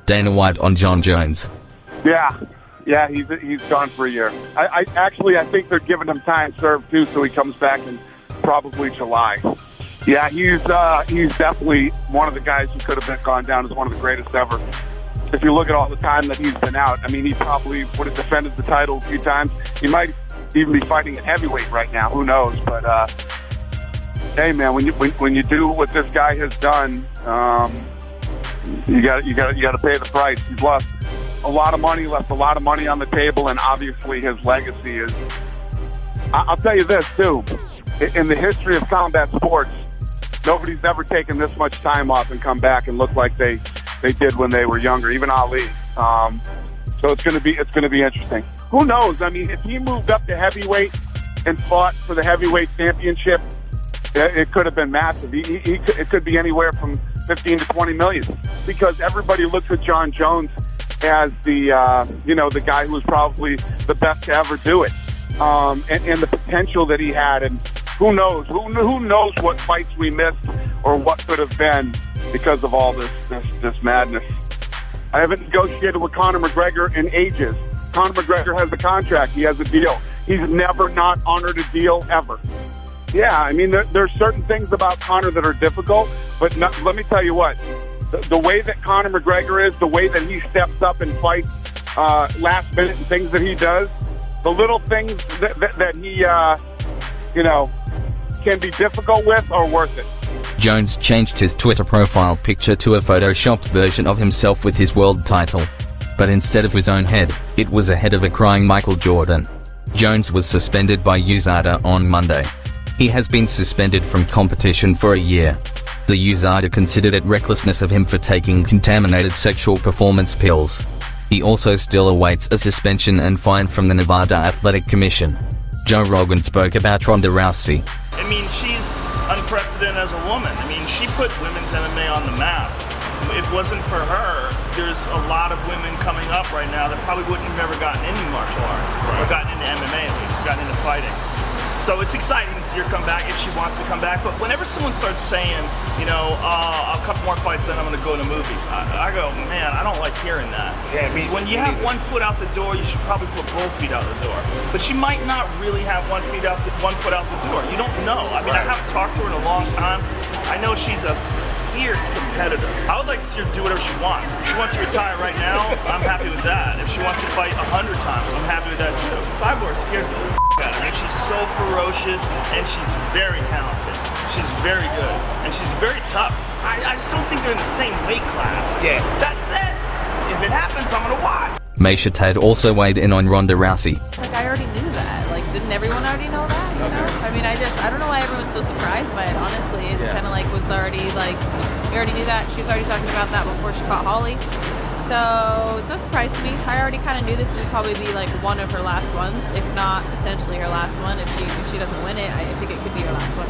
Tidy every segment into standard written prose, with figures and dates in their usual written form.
Dana White on Jon Jones. Yeah, he's gone for a year. I think they're giving him time served too, so he comes back in probably July. Yeah, he's definitely one of the guys who could have gone down as one of the greatest ever. If you look at all the time that he's been out, I mean, he probably would have defended the title a few times. He might even be fighting at heavyweight right now. Who knows? But hey, man, when you do what this guy has done, you got to pay the price. He's lost a lot of money, left a lot of money on the table, and obviously his legacy is. I'll tell you this too: in the history of combat sports, nobody's ever taken this much time off and come back and look like they did when they were younger. Even Ali. So it's going to be interesting. Who knows? I mean, if he moved up to heavyweight and fought for the heavyweight championship, it could have been massive. It could be anywhere from 15 to 20 million, because everybody looks at Jon Jones as the guy who was probably the best to ever do it, and the potential that he had. And who knows? Who knows what fights we missed or what could have been because of all this madness. I haven't negotiated with Conor McGregor in ages. Conor McGregor has a contract. He has a deal. He's never not honored a deal ever. Yeah, I mean, there's certain things about Conor that are difficult, but let me tell you what. The way that Conor McGregor is, the way that he steps up and fights last minute and things that he does, the little things that he, can be difficult with are worth it. Jones changed his Twitter profile picture to a photoshopped version of himself with his world title. But instead of his own head, it was a head of a crying Michael Jordan. Jones was suspended by USADA on Monday. He has been suspended from competition for a year. The USADA considered it recklessness of him for taking contaminated sexual performance pills. He also still awaits a suspension and fine from the Nevada Athletic Commission. Joe Rogan spoke about Ronda Rousey. I mean, she's unprecedented as a woman. I mean, she put women's MMA on the map. If it wasn't for her, there's a lot of women coming up right now that probably wouldn't have ever gotten into martial arts, or gotten into MMA at least, gotten into fighting. So it's exciting to see her come back if she wants to come back. But whenever someone starts saying, a couple more fights, then I'm going to go to movies, I go, man, I don't like hearing that. Yeah, when you have one foot out the door, you should probably put both feet out the door. But she might not really have one foot out the door. You don't know. I mean, I haven't talked to her in a long time. I know she's a fierce competitor. I would like to see her do whatever she wants. If she wants to retire right now, I'm happy with that. If she wants to fight 100 times, I'm happy with that too. Cyborg scares the out of me. She's so ferocious, and she's very talented. She's very good, and she's very tough. I just don't think they're in the same weight class. Yeah. That's it. If it happens, I'm gonna watch. Misha Tate also weighed in on Ronda Rousey. Like, I already knew that. Like, didn't everyone already know that? You know? I mean, I don't know why everyone's so surprised by it, honestly. It's kind of like, we already knew that. She was already talking about that before she fought Holly. So, it's no surprise to me. I already kind of knew this would probably be, like, one of her last ones, if not potentially her last one. If she doesn't win it, I think it could be her last one.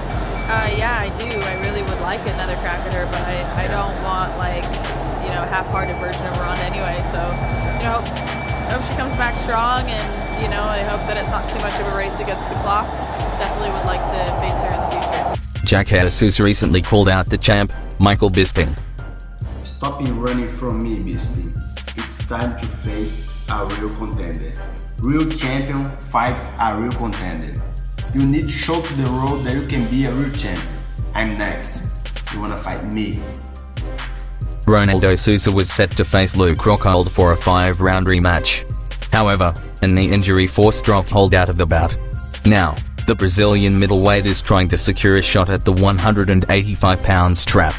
Yeah, I do. I really would like another crack at her, but I don't want, a half-hearted version of Ronda anyway. So, I hope she comes back strong, and, I hope that it's not too much of a race against the clock. Definitely would like to face her in the future. Jacare recently called out the champ, Michael Bisping. Stop running from me, Bisping. It's time to face a real contender. Real champion fight a real contender. You need to show to the world that you can be a real champion. I'm next. You wanna fight me? Ronaldo Sousa was set to face Luke Rockhold for a 5-round rematch. However, a knee injury forced Rockhold out of the bout. Now, the Brazilian middleweight is trying to secure a shot at the 185-pound strap.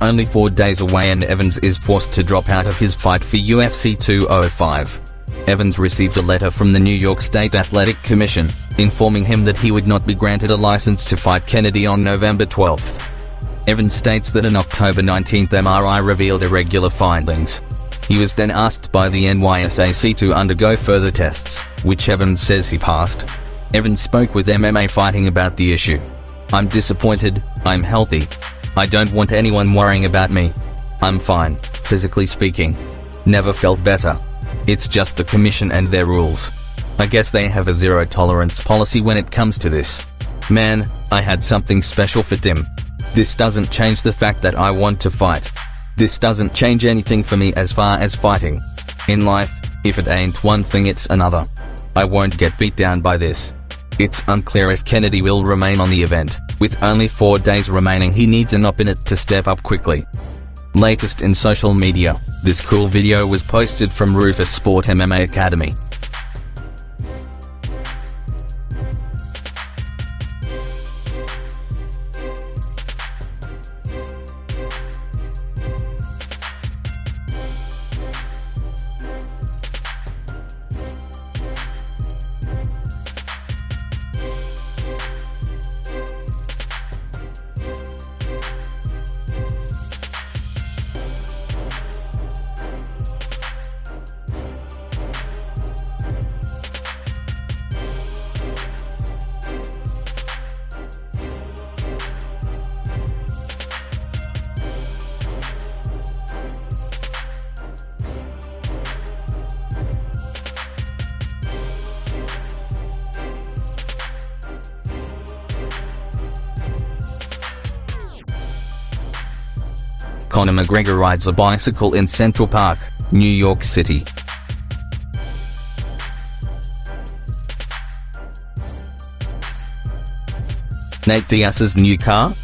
Only 4 days away, and Evans is forced to drop out of his fight for UFC 205. Evans received a letter from the New York State Athletic Commission, informing him that he would not be granted a license to fight Kennedy on November 12th. Evans states that an October 19th MRI revealed irregular findings. He was then asked by the NYSAC to undergo further tests, which Evans says he passed. Evans spoke with MMA Fighting about the issue. "I'm disappointed, I'm healthy. I don't want anyone worrying about me. I'm fine, physically speaking. Never felt better. It's just the commission and their rules. I guess they have a zero-tolerance policy when it comes to this. Man, I had something special for Tim. This doesn't change the fact that I want to fight. This doesn't change anything for me as far as fighting. In life, if it ain't one thing it's another. I won't get beat down by this. It's unclear if Kennedy will remain on the event. With only 4 days remaining, he needs an op in it to step up quickly. Latest in social media, this cool video was posted from Rufus Sport MMA Academy. Conor McGregor rides a bicycle in Central Park, New York City. Nate Diaz's new car?